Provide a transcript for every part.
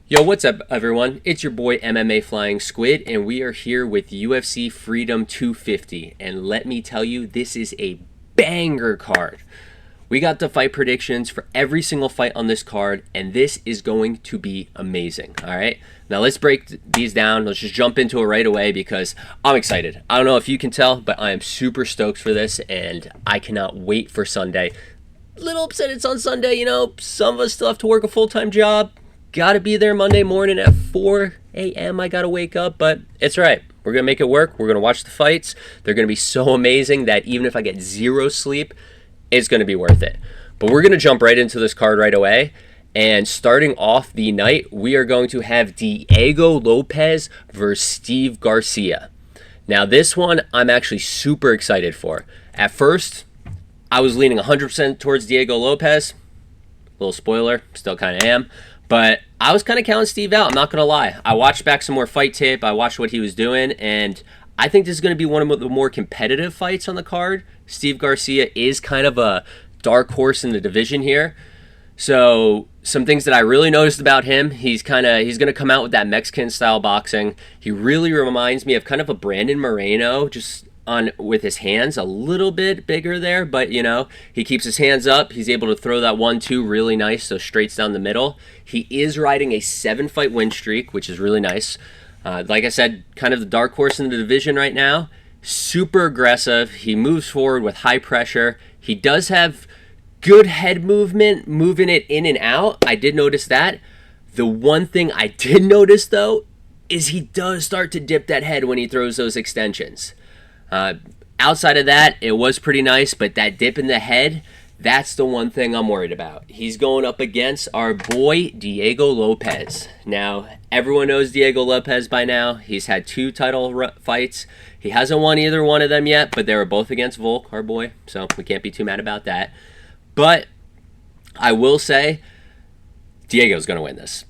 Yo, what's up, everyone? It's your boy MMA Flying Squid, and we are here with UFC Freedom 250. And let me tell you, this is a banger card. We got the fight predictions for every single fight on this card, and this is going to be amazing. All right, now let's break these down. Let's just jump into it right away because I'm excited. I don't know if you can tell, but I am super stoked for this, and I cannot wait for Sunday. Little upset it's on Sunday, you know. Some of us still have to work a full-time job. Gotta be there Monday morning at 4 a.m. I gotta wake up, but it's all right. We're gonna make it work. We're gonna watch the fights. They're gonna be so amazing that even if I get zero sleep, it's gonna be worth it. But we're gonna jump right into this card right away. And starting off the night, we are going to have Gaethje Lopes versus Steve Garcia. Now this one, I'm actually super excited for. At first, I was leaning 100% towards Gaethje Lopes. Little spoiler, still kind of am. But I was kind of counting Steve out, I'm not going to lie. I watched back some more fight tape. I watched what he was doing, and I think this is going to be one of the more competitive fights on the card. Steve Garcia is kind of a dark horse in the division here. So some things that I really noticed about him, he's going to come out with that Mexican-style boxing. He really reminds me of kind of a Brandon Moreno, just on with his hands a little bit bigger there, but you know, he keeps his hands up. He's able to throw that 1-2 really nice, so straights down the middle. He is riding a 7-fight win streak, which is really nice. Like I said, kind of the dark horse in the division right now. Super aggressive. He moves forward with high pressure. He does have good head movement, moving it in and out. I did notice that. The one thing I did notice though is he does start to dip that head when he throws those extensions. Outside of that, it was pretty nice, but that dip in the head, that's the one thing I'm worried about. He's going up against our boy, Gaethje Lopes. Now, everyone knows Gaethje Lopes by now. He's had 2 title fights. He hasn't won either one of them yet, but they were both against Volk, our boy, so we can't be too mad about that. But I will say, Diego's going to win this.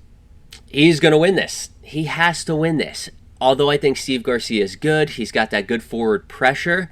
He's going to win this. He has to win this. Although I think Steve Garcia is good, he's got that good forward pressure.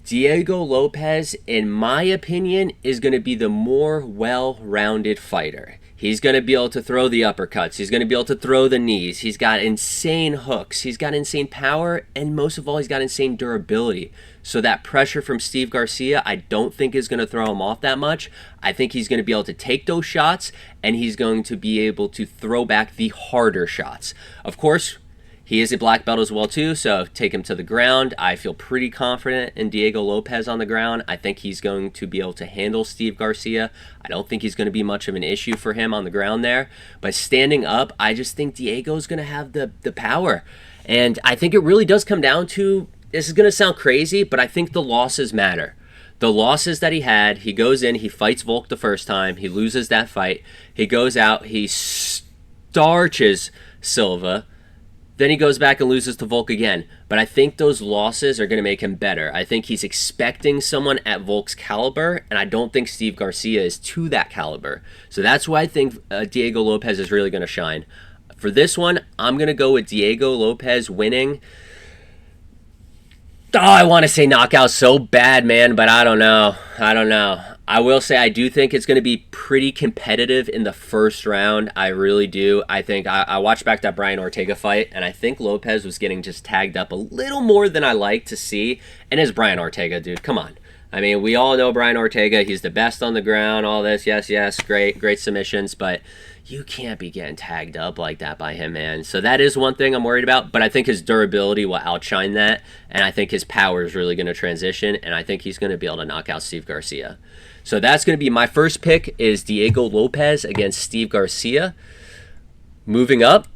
Gaethje Lopes, in my opinion, is going to be the more well-rounded fighter. He's going to be able to throw the uppercuts. He's going to be able to throw the knees. He's got insane hooks. He's got insane power. And most of all, he's got insane durability. So that pressure from Steve Garcia, I don't think is going to throw him off that much. I think he's going to be able to take those shots, and he's going to be able to throw back the harder shots. Of course, he is a black belt as well too, so take him to the ground. I feel pretty confident in Gaethje Lopes on the ground. I think he's going to be able to handle Steve Garcia. I don't think he's going to be much of an issue for him on the ground there. But standing up, I just think Diego's going to have the power. And I think it really does come down to, this is going to sound crazy, but I think the losses matter. The losses that he had, he goes in, he fights Volk the first time, he loses that fight. He goes out, he starches Silva. Then he goes back and loses to Volk again. But I think those losses are going to make him better. I think he's expecting someone at Volk's caliber, and I don't think Steve Garcia is to that caliber. So that's why I think Gaethje Lopes is really going to shine. For this one, I'm going to go with Gaethje Lopes winning. Oh, I want to say knockout so bad, man, but I don't know. I will say I do think it's going to be pretty competitive in the first round. I really do. I think I watched back that Brian Ortega fight, and I think Lopes was getting just tagged up a little more than I like to see. And it's Brian Ortega, dude. Come on. I mean, we all know Brian Ortega. He's the best on the ground, all this. Yes, great submissions, but you can't be getting tagged up like that by him, man. So that is one thing I'm worried about, but I think his durability will outshine that, and I think his power is really going to transition, and I think he's going to be able to knock out Steve Garcia. So that's going to be my first pick, is Gaethje Lopes against Steve Garcia. Moving up,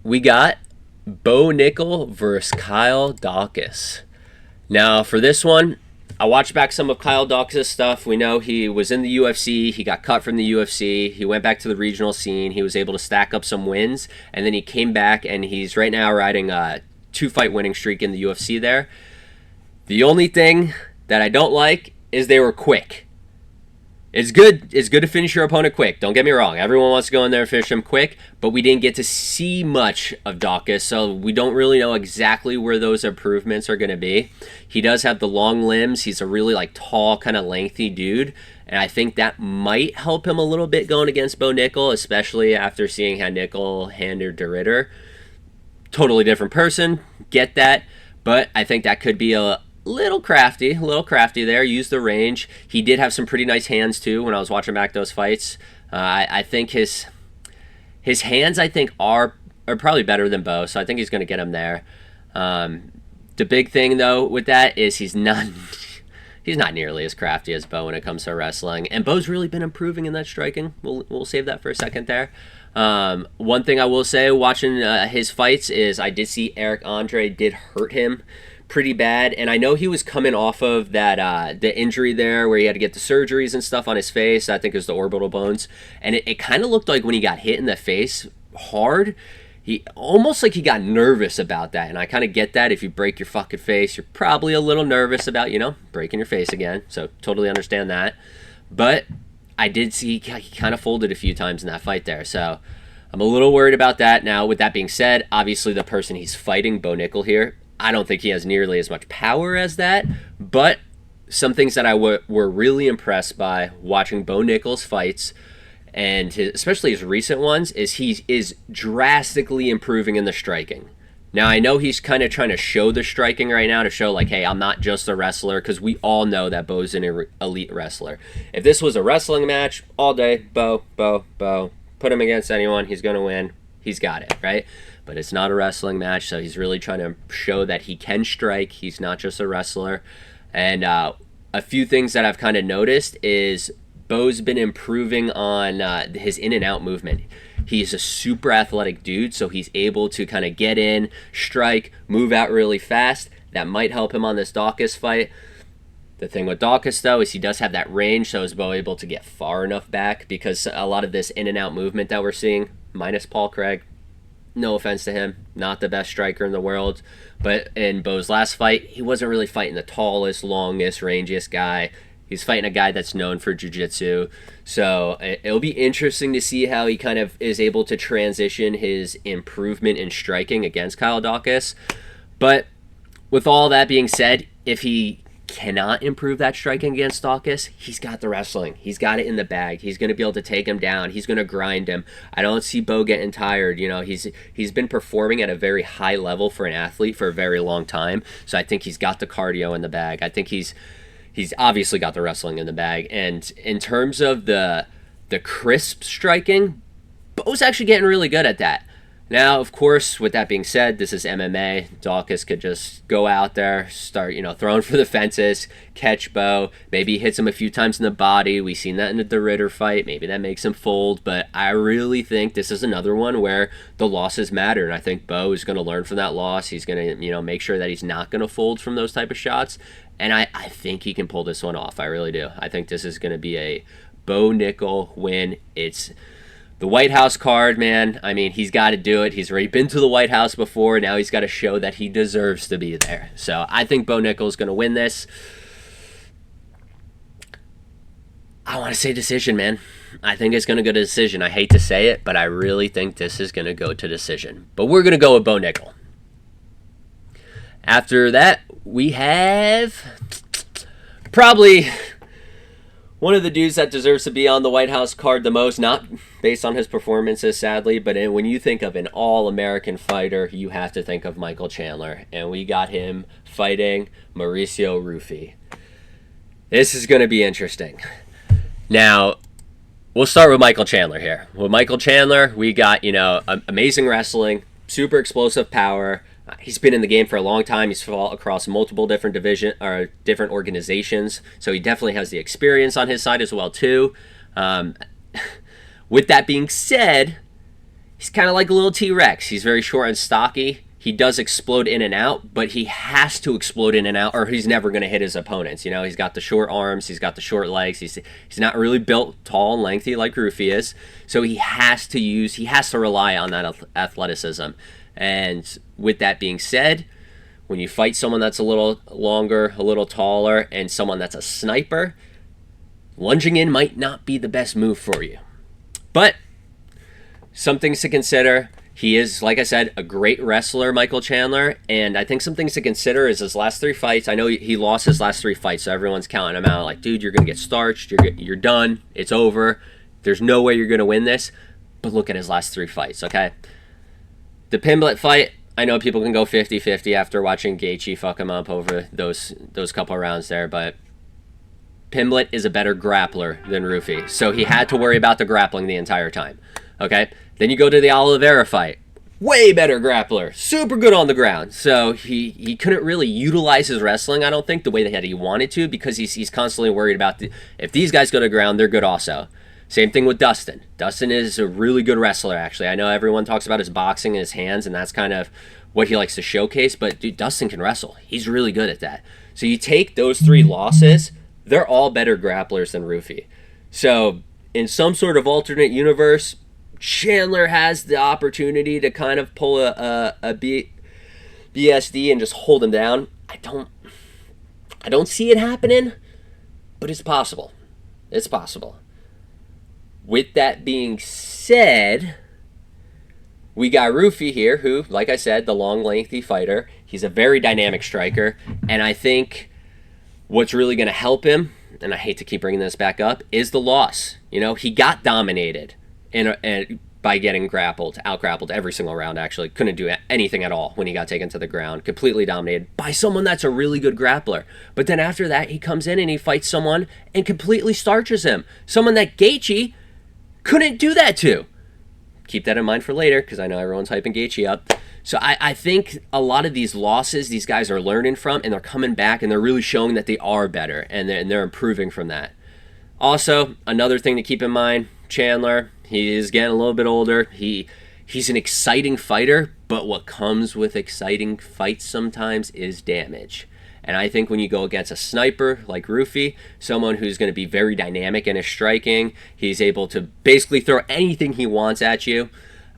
we got Bo Nickal versus Kyle Daukaus. Now, for this one, I watched back some of Kyle Daukaus' stuff. We know he was in the UFC. He got cut from the UFC. He went back to the regional scene. He was able to stack up some wins, and then he came back, and he's right now riding a 2-fight winning streak in the UFC there. The only thing that I don't like is they were quick. It's good. It's good to finish your opponent quick. Don't get me wrong. Everyone wants to go in there and finish him quick, but we didn't get to see much of Daukaus, so we don't really know exactly where those improvements are going to be. He does have the long limbs. He's a really like tall, kind of lengthy dude, and I think that might help him a little bit going against Bo Nickal, especially after seeing how Nickal handled De Ridder. Totally different person. Get that, but I think that could be a little crafty there. Use the range. He did have some pretty nice hands too when I was watching back those fights. I think his hands I think are probably better than Bo, so I think he's going to get him there. The big thing though with that is he's not nearly as crafty as Bo when it comes to wrestling, and Bo's really been improving in that striking. We'll save that for a second there. One thing I will say watching his fights is I did see Eric Andre did hurt him pretty bad, and I know he was coming off of that the injury there where he had to get the surgeries and stuff on his face. I think it was the orbital bones, and it kind of looked like when he got hit in the face hard, he almost like he got nervous about that, and I kind of get that. If you break your fucking face, you're probably a little nervous about, you know, breaking your face again, so totally understand that. But I did see he kind of folded a few times in that fight there, so I'm a little worried about that. Now, with that being said, obviously the person he's fighting, Bo Nickal here, I don't think he has nearly as much power as that, but some things that I were really impressed by watching Bo Nickal's fights, and especially his recent ones, is he is drastically improving in the striking. Now, I know he's kind of trying to show the striking right now to show, like, hey, I'm not just a wrestler, because we all know that Bo's an elite wrestler. If this was a wrestling match, all day, Bo, put him against anyone, he's going to win. He's got it, right? But it's not a wrestling match, so he's really trying to show that he can strike. He's not just a wrestler. And a few things that I've kind of noticed is Bo's been improving on his in and out movement. He's a super athletic dude, so he's able to kind of get in, strike, move out really fast. That might help him on this Daukaus fight. The thing with Daukaus, though, is he does have that range, so is Bo able to get far enough back? Because a lot of this in and out movement that we're seeing, minus Paul Craig, no offense to him, not the best striker in the world, but in Bo's last fight, he wasn't really fighting the tallest, longest, rangiest guy. He's fighting a guy that's known for jiu-jitsu. So it'll be interesting to see how he kind of is able to transition his improvement in striking against Kyle Daukaus. But with all that being said, if he cannot improve that striking against Daukaus, he's got the wrestling. He's got it in the bag. He's going to be able to take him down. He's going to grind him. I don't see Bo getting tired. You know, he's been performing at a very high level for an athlete for a very long time. So I think he's got the cardio in the bag. I think he's obviously got the wrestling in the bag. And in terms of the crisp striking, Bo's actually getting really good at that. Now, of course, with that being said, this is MMA. Daukaus could just go out there, start, you know, throwing for the fences, catch Bo. Maybe he hits him a few times in the body. We've seen that in the De Ridder fight. Maybe that makes him fold. But I really think this is another one where the losses matter. And I think Bo is going to learn from that loss. He's going to, you know, make sure that he's not going to fold from those type of shots. And I think he can pull this one off. I really do. I think this is going to be a Bo Nickal win. It's the White House card, man. I mean, he's got to do it. He's already been to the White House before. Now he's got to show that he deserves to be there. So I think Bo Nickal is going to win this. I want to say decision, man. I think it's going to go to decision. I hate to say it, but I really think this is going to go to decision. But we're going to go with Bo Nickal. After that, we have probably one of the dudes that deserves to be on the White House card the most, not based on his performances, sadly, but when you think of an all-American fighter, you have to think of Michael Chandler. And we got him fighting Mauricio Ruffy. This is going to be interesting. Now, we'll start with Michael Chandler here. With Michael Chandler, we got, you know, amazing wrestling, super explosive power. He's been in the game for a long time. He's fought across multiple different different organizations, so he definitely has the experience on his side as well too. With that being said, he's kind of like a little T-Rex. He's very short and stocky. He does explode in and out, but he has to explode in and out, or he's never going to hit his opponents. You know, he's got the short arms, he's got the short legs. He's not really built tall and lengthy like Ruffy is, so he has to rely on that athleticism. And with that being said, when you fight someone that's a little longer, a little taller, and someone that's a sniper, lunging in might not be the best move for you. But some things to consider. He is, like I said, a great wrestler, Michael Chandler, and I think some things to consider is his last 3 fights. I know he lost his last 3 fights, so everyone's counting him out like, dude, you're going to get starched, you're done, it's over, there's no way you're going to win this. But look at his last 3 fights, okay? The Pimblett fight, I know people can go 50-50 after watching Gaethje fuck him up over those couple of rounds there, but Pimblett is a better grappler than Ruffy, so he had to worry about the grappling the entire time, okay? Then you go to the Oliveira fight. Way better grappler. Super good on the ground. So he couldn't really utilize his wrestling, I don't think, the way that he wanted to, because he's constantly worried about if these guys go to ground, they're good also. Same thing with Dustin. Dustin is a really good wrestler, actually. I know everyone talks about his boxing and his hands, and that's kind of what he likes to showcase, but dude, Dustin can wrestle. He's really good at that. So you take those 3 losses, they're all better grapplers than Ruffy. So in some sort of alternate universe, Chandler has the opportunity to kind of pull a BSD and just hold him down. I don't see it happening, but it's possible. It's possible. With that being said, we got Ruffy here, who, like I said, the long, lengthy fighter. He's a very dynamic striker, and I think what's really going to help him, and I hate to keep bringing this back up, is the loss. You know, he got dominated by getting out-grappled every single round, actually. Couldn't do anything at all when he got taken to the ground. Completely dominated by someone that's a really good grappler. But then after that, he comes in and he fights someone and completely starches him. Someone that Gaethje couldn't do that to. Keep that in mind for later, because I know everyone's hyping Gaethje up. So I think a lot of these losses, these guys are learning from, and they're coming back, and they're really showing that they are better, and they're improving from that. Also, another thing to keep in mind, Chandler, he is getting a little bit older. He's an exciting fighter, but what comes with exciting fights sometimes is damage. And I think when you go against a sniper like Ruffy, someone who's going to be very dynamic in his striking, he's able to basically throw anything he wants at you.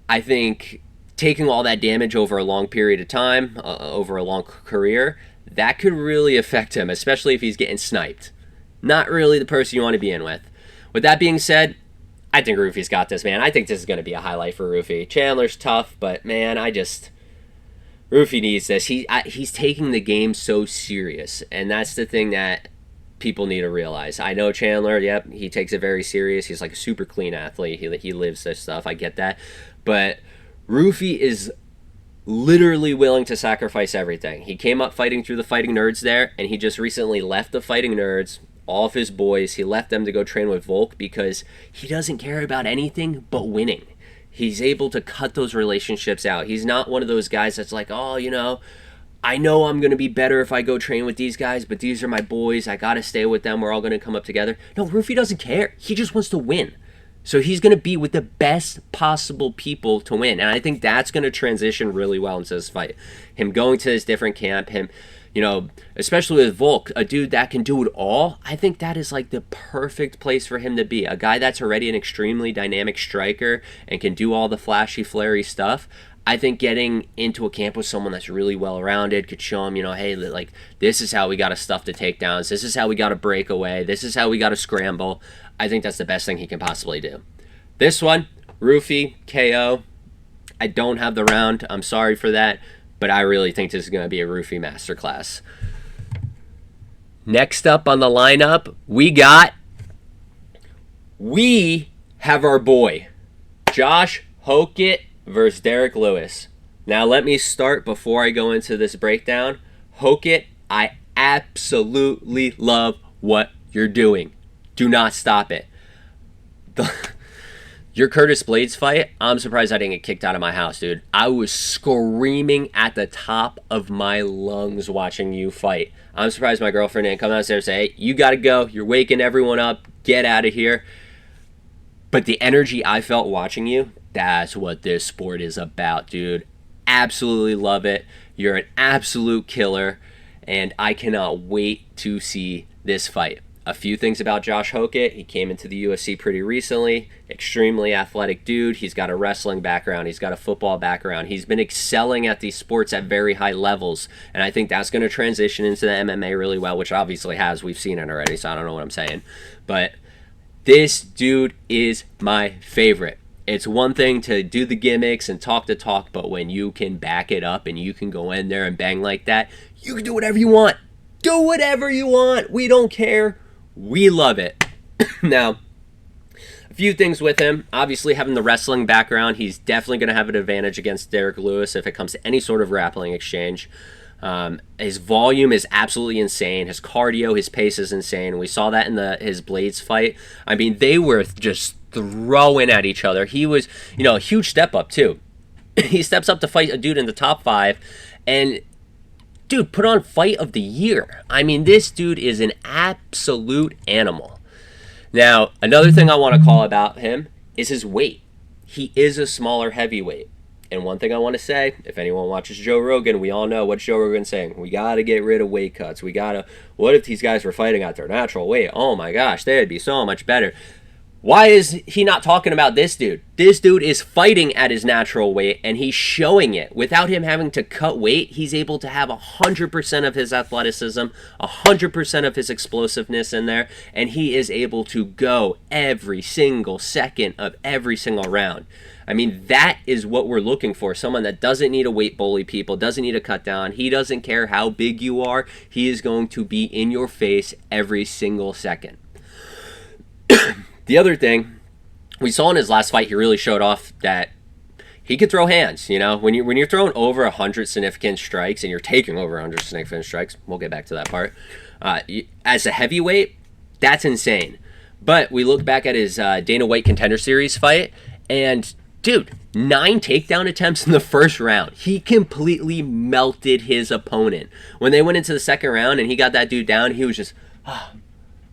I think taking all that damage over a long period of time, over a long career, that could really affect him, especially if he's getting sniped. Not really the person you want to be in with. With that being said, I think Ruffy's got this, man. I think this is going to be a highlight for Ruffy. Chandler's tough, but man, Ruffy needs this. He's taking the game so serious, and that's the thing that people need to realize. I know Chandler, yep, he takes it very serious. He's like a super clean athlete. He lives this stuff. I get that. But Ruffy is literally willing to sacrifice everything. He came up fighting through the Fighting Nerds there, and he just recently left the Fighting Nerds, all of his boys. He left them to go train with Volk because he doesn't care about anything but winning. He's able to cut those relationships out. He's not one of those guys that's like, oh, you know I'm going to be better if I go train with these guys, but these are my boys. I got to stay with them. We're all going to come up together. No, Ruffy doesn't care. He just wants to win. So he's going to be with the best possible people to win. And I think that's going to transition really well into this fight. Him going to this different camp, him, you know, especially with Volk, a dude that can do it all. I think that is like the perfect place for him to be. A guy that's already an extremely dynamic striker and can do all the flashy, flary stuff. I think getting into a camp with someone that's really well-rounded could show him, you know, hey, like, this is how we got to stuff the takedowns. This is how we got to break away. This is how we got to scramble. I think that's the best thing he can possibly do. This one, Ruffy, KO. I don't have the round. I'm sorry for that. But I really think this is going to be a Ruffy masterclass. Next up on the lineup, we have our boy, Josh Hokit versus Derek Lewis. Now let me start before I go into this breakdown. Hokit, I absolutely love what you're doing. Do not stop it. Your Curtis Blades fight, I'm surprised I didn't get kicked out of my house, dude. I was screaming at the top of my lungs watching you fight. I'm surprised my girlfriend didn't come downstairs and say, hey, you got to go. You're waking everyone up. Get out of here. But the energy I felt watching you, that's what this sport is about, dude. Absolutely love it. You're an absolute killer, and I cannot wait to see this fight. A few things about Josh Hokit. He came into the UFC pretty recently. Extremely athletic dude. He's got a wrestling background. He's got a football background. He's been excelling at these sports at very high levels, and I think that's going to transition into the MMA really well, which obviously has. We've seen it already, so I don't know what I'm saying. But This dude is my favorite. It's one thing to do the gimmicks and talk the talk, but when you can back it up and you can go in there and bang like that, you can do whatever you want. Do whatever you want. We don't care. We love it. Now, a few things with him. Obviously, having the wrestling background, he's definitely going to have an advantage against Derek Lewis if it comes to any sort of grappling exchange. His volume is absolutely insane. His cardio, his pace is insane. We saw that in his Blades fight. I mean, they were just throwing at each other. He was, a huge step up, too. He steps up to fight a dude in the top 5, and dude, put on fight of the year. I mean, this dude is an absolute animal. Now, another thing I want to call about him is his weight. He is a smaller heavyweight. And one thing I want to say, if anyone watches Joe Rogan, we all know what Joe Rogan's saying. We got to get rid of weight cuts. What if these guys were fighting at their natural weight? Oh my gosh, they'd be so much better. Why is he not talking about this dude? This dude is fighting at his natural weight, and he's showing it. Without him having to cut weight, he's able to have 100% of his athleticism, 100% of his explosiveness in there, and he is able to go every single second of every single round. I mean, that is what we're looking for. Someone that doesn't need to weight bully people, doesn't need to cut down. He doesn't care how big you are. He is going to be in your face every single second. The other thing, we saw in his last fight, he really showed off that he could throw hands. When you're throwing over 100 significant strikes and you're taking over 100 significant strikes, we'll get back to that part. As a heavyweight, that's insane. But we look back at his Dana White Contender Series fight, and dude, 9 takedown attempts in the first round. He completely melted his opponent. When they went into the second round and he got that dude down, he was just,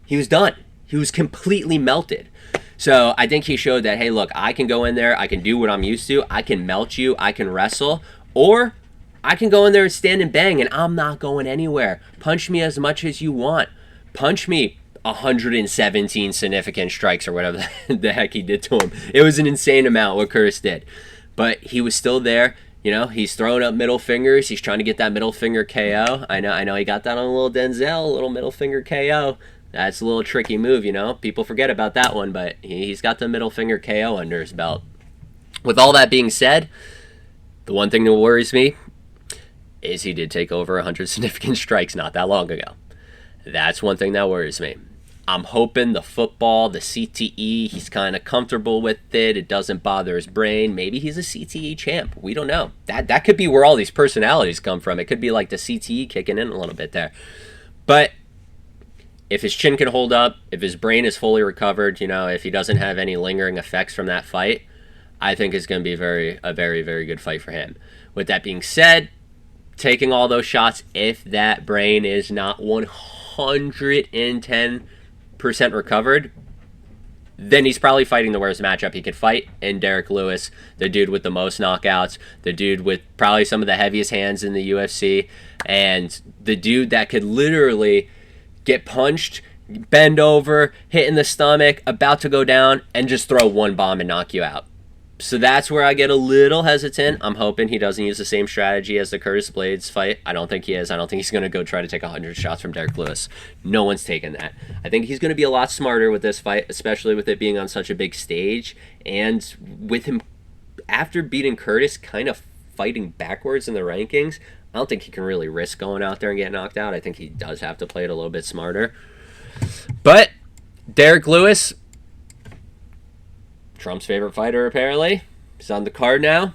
he was done. He was completely melted. So I think he showed that, hey, look, I can go in there, I can do what I'm used to, I can melt you, I can wrestle, or I can go in there and stand and bang, and I'm not going anywhere. Punch me as much as you want. Punch me 117 significant strikes or whatever the heck he did to him. It was an insane amount what Curtis did. But he was still there. He's throwing up middle fingers. He's trying to get that middle finger KO. I know he got that on a little Denzel, a little middle finger KO. That's a little tricky move, People forget about that one, but he's got the middle finger KO under his belt. With all that being said, the one thing that worries me is he did take over 100 significant strikes not that long ago. That's one thing that worries me. I'm hoping the football, the CTE, he's kind of comfortable with it. It doesn't bother his brain. Maybe he's a CTE champ. We don't know. That could be where all these personalities come from. It could be like the CTE kicking in a little bit there. But if his chin can hold up, if his brain is fully recovered, if he doesn't have any lingering effects from that fight, I think it's going to be a very, very good fight for him. With that being said, taking all those shots, if that brain is not 110% recovered, then he's probably fighting the worst matchup he could fight in Derek Lewis, the dude with the most knockouts, the dude with probably some of the heaviest hands in the UFC, and the dude that could literally get punched, bend over, hit in the stomach, about to go down, and just throw one bomb and knock you out. So that's where I get a little hesitant. I'm hoping he doesn't use the same strategy as the Curtis Blades fight. I don't think he is. I don't think he's going to go try to take 100 shots from Derek Lewis. No one's taking that. I think he's going to be a lot smarter with this fight, especially with it being on such a big stage, and with him, after beating Curtis, kind of fighting backwards in the rankings. I don't think he can really risk going out there and get knocked out. I think he does have to play it a little bit smarter. But Derek Lewis, Trump's favorite fighter apparently, he's on the card now.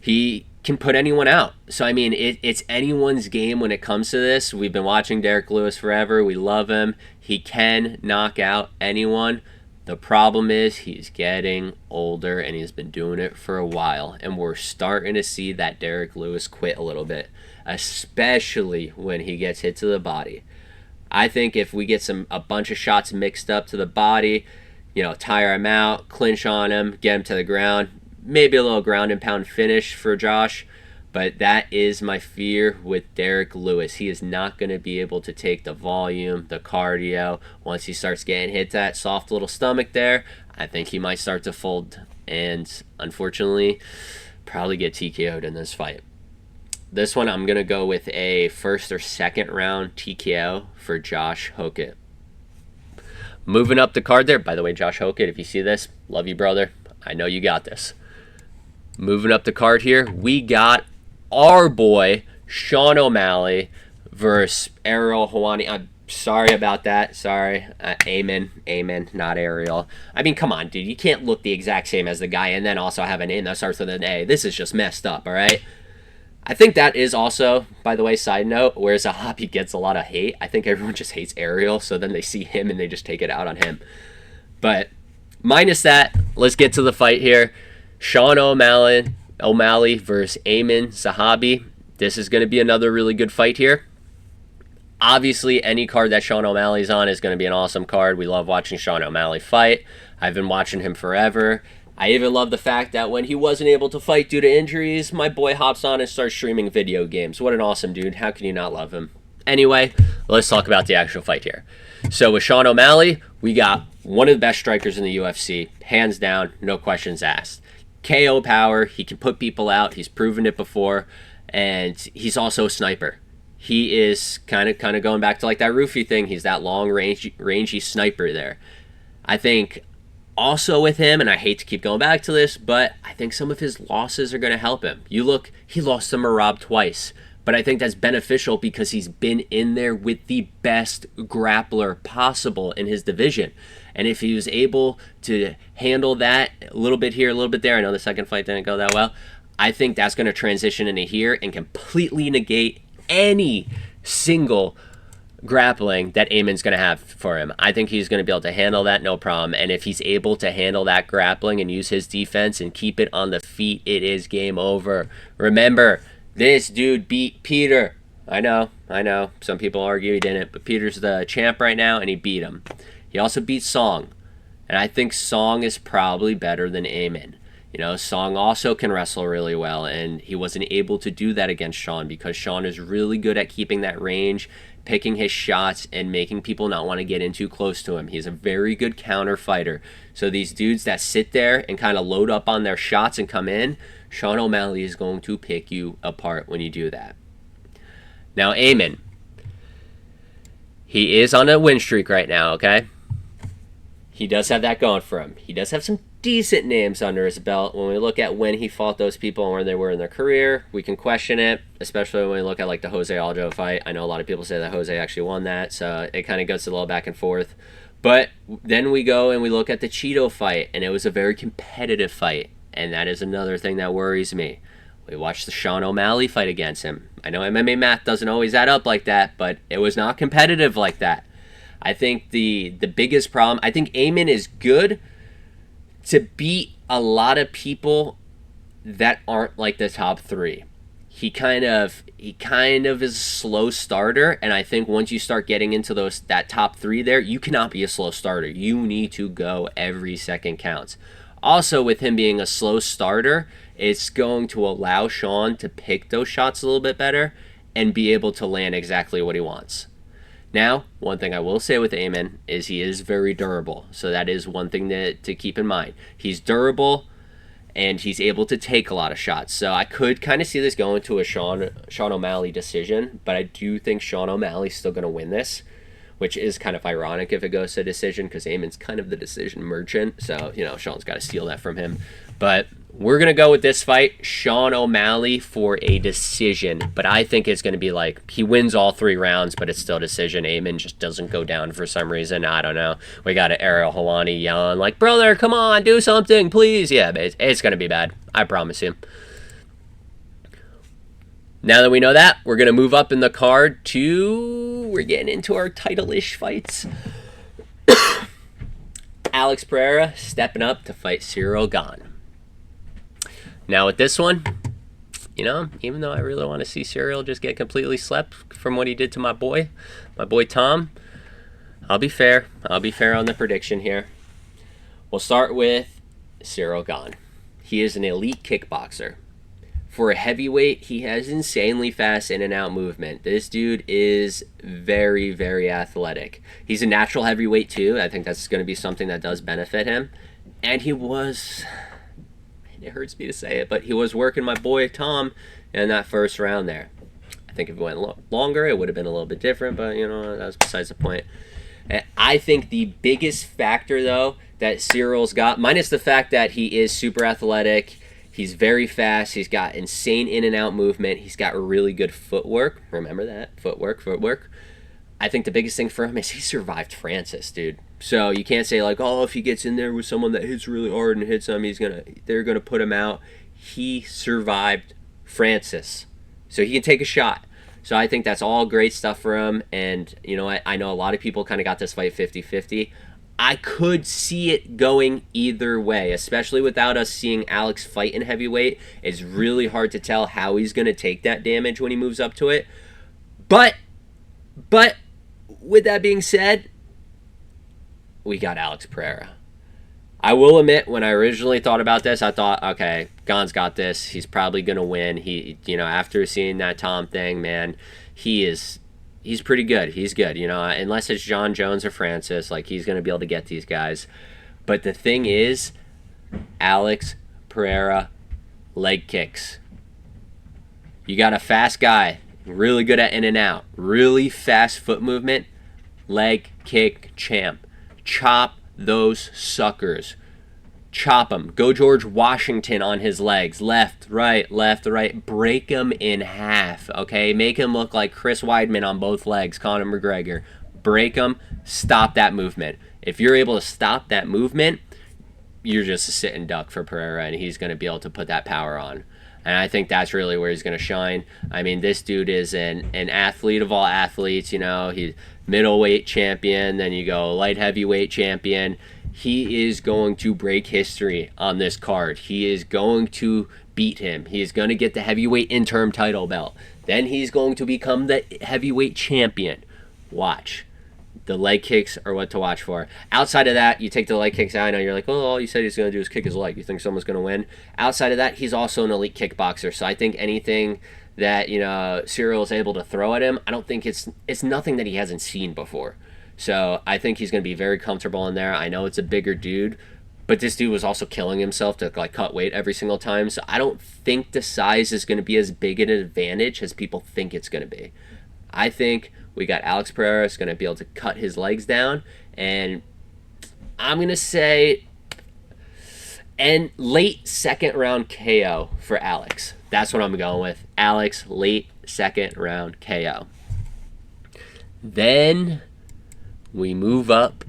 He can put anyone out. So, I mean, it's anyone's game when it comes to this. We've been watching Derek Lewis forever. We love him. He can knock out anyone. The problem is he's getting older, and he's been doing it for a while. And we're starting to see that Derek Lewis quit a little bit, especially when he gets hit to the body. I think if we get a bunch of shots mixed up to the body, tire him out, clinch on him, get him to the ground, maybe a little ground and pound finish for Josh. But that is my fear with Derek Lewis. He is not going to be able to take the volume, the cardio. Once he starts getting hit that soft little stomach there, I think he might start to fold and, unfortunately, probably get TKO'd in this fight. This one, I'm going to go with a first or second round TKO for Josh Hokit. Moving up the card there. By the way, Josh Hokit, if you see this, love you, brother. I know you got this. Moving up the card here, we got our boy, Sean O'Malley versus Ariel Helwani. I'm sorry about that. Sorry. Amen, not Ariel. I mean, come on, dude. You can't look the exact same as the guy and then also have a name that starts with an A. This is just messed up, all right? I think that is also, by the way, side note, where Zahabi gets a lot of hate. I think everyone just hates Ariel, so then they see him and they just take it out on him. But minus that, let's get to the fight here. Sean O'Malley versus Amin Zahabi. This is going to be another really good fight here. Obviously, any card that Sean O'Malley's on is going to be an awesome card. We love watching Sean O'Malley fight. I've been watching him forever. I even love the fact that when he wasn't able to fight due to injuries, my boy hops on and starts streaming video games. What an awesome dude. How can you not love him? Anyway, let's talk about the actual fight here. So with Sean O'Malley, we got one of the best strikers in the UFC. Hands down, no questions asked. KO power. He can put people out. He's proven it before. And he's also a sniper. He is kind of going back to like that Ruffy thing. He's that long rangy sniper there. I think also with him, and I hate to keep going back to this, but I think some of his losses are going to help him. You look, he lost to Marab twice, but I think that's beneficial because he's been in there with the best grappler possible in his division. And if he was able to handle that a little bit here, a little bit there, I know the second fight didn't go that well, I think that's going to transition into here and completely negate any single grappling that Amin's going to have for him. I think he's going to be able to handle that, no problem. And if he's able to handle that grappling and use his defense and keep it on the feet, it is game over. Remember, this dude beat Peter. I know. Some people argue he didn't, but Peter's the champ right now, and he beat him. He also beat Song, and I think Song is probably better than Amin. You know, Song also can wrestle really well, and he wasn't able to do that against Sean because Sean is really good at keeping that range, picking his shots, and making people not want to get in too close to him. He's a very good counter fighter. So these dudes that sit there and kind of load up on their shots and come in, Sean O'Malley is going to pick you apart when you do that. Now, Amin, he is on a win streak right now, okay? He does have that going for him. He does have some decent names under his belt. When we look at when he fought those people and where they were in their career, we can question it, especially when we look at like the Jose Aldo fight. I know a lot of people say that Jose actually won that, so it kind of goes a little back and forth. But then we go and we look at the Cheeto fight, and it was a very competitive fight, and that is another thing that worries me. We watched the Sean O'Malley fight against him. I know MMA math doesn't always add up like that, but it was not competitive like that. I think the biggest problem, I think Amin is good to beat a lot of people that aren't like the top three. He kind of is a slow starter, and I think once you start getting into that top three there, you cannot be a slow starter. You need to go every second counts. Also, with him being a slow starter, it's going to allow Sean to pick those shots a little bit better and be able to land exactly what he wants. Now, one thing I will say with Amin is he is very durable. So that is one thing to keep in mind. He's durable, and he's able to take a lot of shots. So I could kind of see this going to a Sean O'Malley decision, but I do think Sean O'Malley's still going to win this, which is kind of ironic if it goes to decision because Amin's kind of the decision merchant. So, you know, Sean's got to steal that from him. But we're going to go with this fight, Sean O'Malley for a decision. But I think it's going to be like he wins all 3 rounds, but it's still a decision. Amin just doesn't go down for some reason. I don't know. We got Ariel Helwani yelling like, brother, come on, do something, please. Yeah, but it's going to be bad. I promise you. Now that we know that, we're going to move up in the card to... We're getting into our title-ish fights. Alex Pereira stepping up to fight Cyril Gane. Now with this one, you know, even though I really want to see Cyril just get completely slept from what he did to my boy Tom, I'll be fair. I'll be fair on the prediction here. We'll start with Cyril Gane. He is an elite kickboxer. For a heavyweight, he has insanely fast in and out movement. This dude is very, very athletic. He's a natural heavyweight too. I think that's going to be something that does benefit him. And he was... It hurts me to say it, but he was working my boy Tom in that first round there. I think if it went longer, it would have been a little bit different, but, you know, that was besides the point. And I think the biggest factor, though, that Cyril's got, minus the fact that he is super athletic, he's very fast, he's got insane in and out movement, he's got really good footwork. Remember that, footwork. I think the biggest thing for him is he survived Francis, dude. So you can't say like, oh, if he gets in there with someone that hits really hard and hits him, they're gonna put him out. He survived Francis, so he can take a shot. So I think that's all great stuff for him. And you know what? I know a lot of people kind of got this fight 50-50. I could see it going either way, especially without us seeing Alex fight in heavyweight. It's really hard to tell how he's going to take that damage when he moves up to it. But with that being said, we got Alex Pereira. I will admit, when I originally thought about this, I thought, okay, Gane's got this. He's probably going to win. After seeing that Tom thing, man, he's pretty good. He's good, unless it's John Jones or Francis, like he's going to be able to get these guys. But the thing is, Alex Pereira, leg kicks. You got a fast guy, really good at in and out, really fast foot movement, leg kick champ. Chop those suckers. Chop them. Go George Washington on his legs. Left, right. Break him in half, okay? Make him look like Chris Weidman on both legs, Conor McGregor. Break him. Stop that movement. If you're able to stop that movement, you're just a sitting duck for Pereira, and he's going to be able to put that power on. And I think that's really where he's going to shine. I mean, this dude is an athlete of all athletes. He's middleweight champion. Then you go light heavyweight champion. He is going to break history on this card. He is going to beat him. He is going to get the heavyweight interim title belt. Then he's going to become the heavyweight champion. Watch. The leg kicks are what to watch for. Outside of that, you take the leg kicks out. I know you're like, oh, all you said he's going to do is kick his leg. You think someone's going to win? Outside of that, he's also an elite kickboxer. So I think anything that Cyril is able to throw at him, I don't think it's nothing that he hasn't seen before. So I think he's going to be very comfortable in there. I know it's a bigger dude, but this dude was also killing himself to like cut weight every single time. So I don't think the size is going to be as big an advantage as people think it's going to be. I think we got Alex Pereira is going to be able to cut his legs down, and I'm going to say late second round KO for Alex. That's what I'm going with. Alex, late second round KO. Then we move up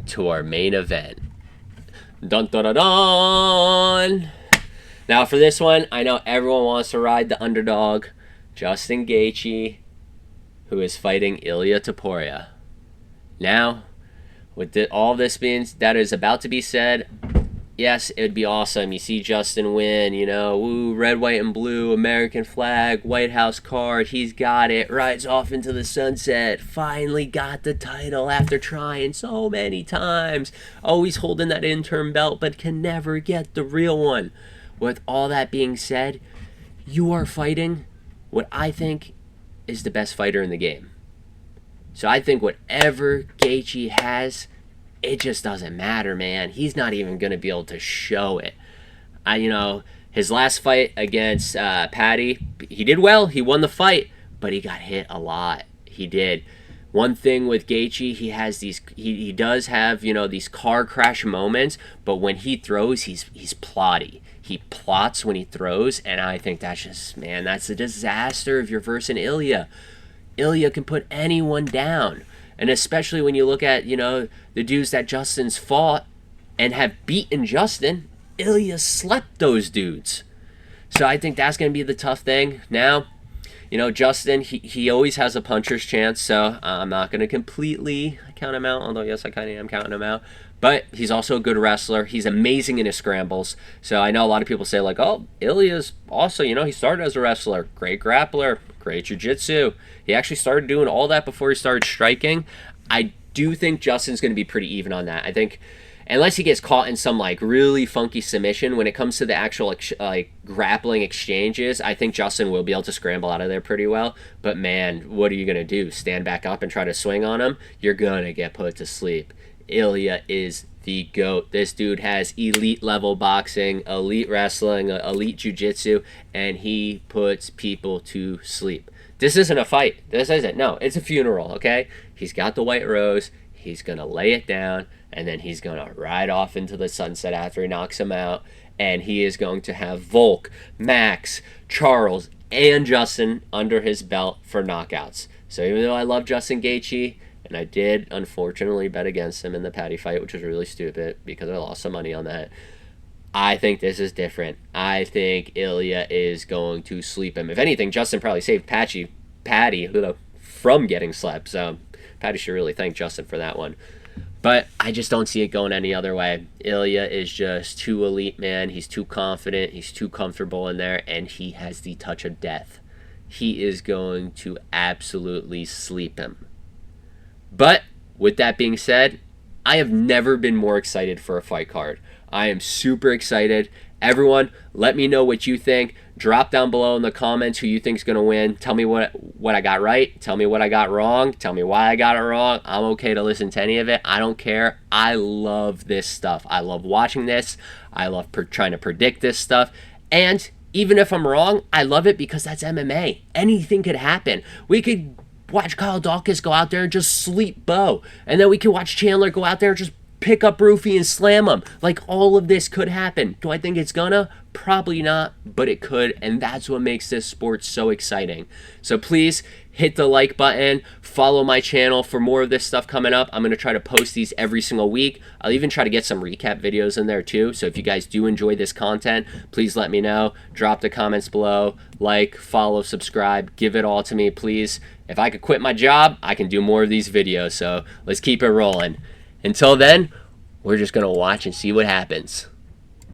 to our main event. Dun dun dun dun! Now for this one, I know everyone wants to ride the underdog, Justin Gaethje, who is fighting Ilia Topuria. Now, with all this being that is about to be said, yes, it would be awesome. You see Justin win, woo, red, white, and blue, American flag, White House card, he's got it, rides off into the sunset, finally got the title after trying so many times, always holding that interim belt, but can never get the real one. With all that being said, you are fighting what I think is the best fighter in the game. So I think whatever Gaethje has, it just doesn't matter, man. He's not even going to be able to show it. His last fight against Patty, he did well. He won the fight, but he got hit a lot. He did. One thing with Gaethje, he has these. He does have these car crash moments, but when he throws, he's plotty. He plots when he throws, and I think that's a disaster if you're versing Ilia. Ilia can put anyone down, and especially when you look at the dudes that Justin's fought and have beaten Justin, Ilia slept those dudes. So I think that's going to be the tough thing. Now, Justin, he always has a puncher's chance, so I'm not going to completely count him out, although yes, I kind of am counting him out. But he's also a good wrestler. He's amazing in his scrambles. So I know a lot of people say like, oh, Ilia's also, he started as a wrestler. Great grappler, great jiu-jitsu. He actually started doing all that before he started striking. I do think Justin's going to be pretty even on that. I think unless he gets caught in some like really funky submission, when it comes to the actual grappling exchanges, I think Justin will be able to scramble out of there pretty well. But man, what are you going to do? Stand back up and try to swing on him? You're going to get put to sleep. Ilia is the GOAT. This dude has elite level boxing, elite wrestling, elite jiu-jitsu, and he puts people to sleep. This isn't a fight. This isn't. No, it's a funeral, okay? He's got the white rose. he's going to lay it down, and then he's going to ride off into the sunset after he knocks him out. And he is going to have Volk, Max, Charles, and Justin under his belt for knockouts. So even though I love Justin Gaethje, and I did unfortunately bet against him in the Patty fight, which was really stupid because I lost some money on that, I think this is different. I think Ilya is going to sleep him. If anything, Justin probably saved Patty from getting slept. So Patty should really thank Justin for that one. But I just don't see it going any other way. Ilya is just too elite, man. He's too confident. He's too comfortable in there. And he has the touch of death. He is going to absolutely sleep him. But with that being said, I have never been more excited for a fight card. I am super excited. Everyone, let me know what you think. Drop down below in the comments who you think is going to win. Tell me what I got right. Tell me what I got wrong. Tell me why I got it wrong. I'm okay to listen to any of it. I don't care. I love this stuff. I love watching this. I love trying to predict this stuff. And even if I'm wrong, I love it because that's MMA. Anything could happen. We could watch Kyle Daukaus go out there and just sleep Bo. And then we could watch Chandler go out there and just pick up Ruffy and slam him. Like, all of this could happen. Do I think it's gonna? Probably not, but it could, and that's what makes this sport so exciting. So please hit the like button, follow my channel for more of this stuff coming up. I'm going to try to post these every single week. I'll even try to get some recap videos in there too. So if you guys do enjoy this content, please let me know. Drop the comments below, like, follow, subscribe, give it all to me, please. If I could quit my job, I can do more of these videos. So let's keep it rolling. Until then, we're just going to watch and see what happens.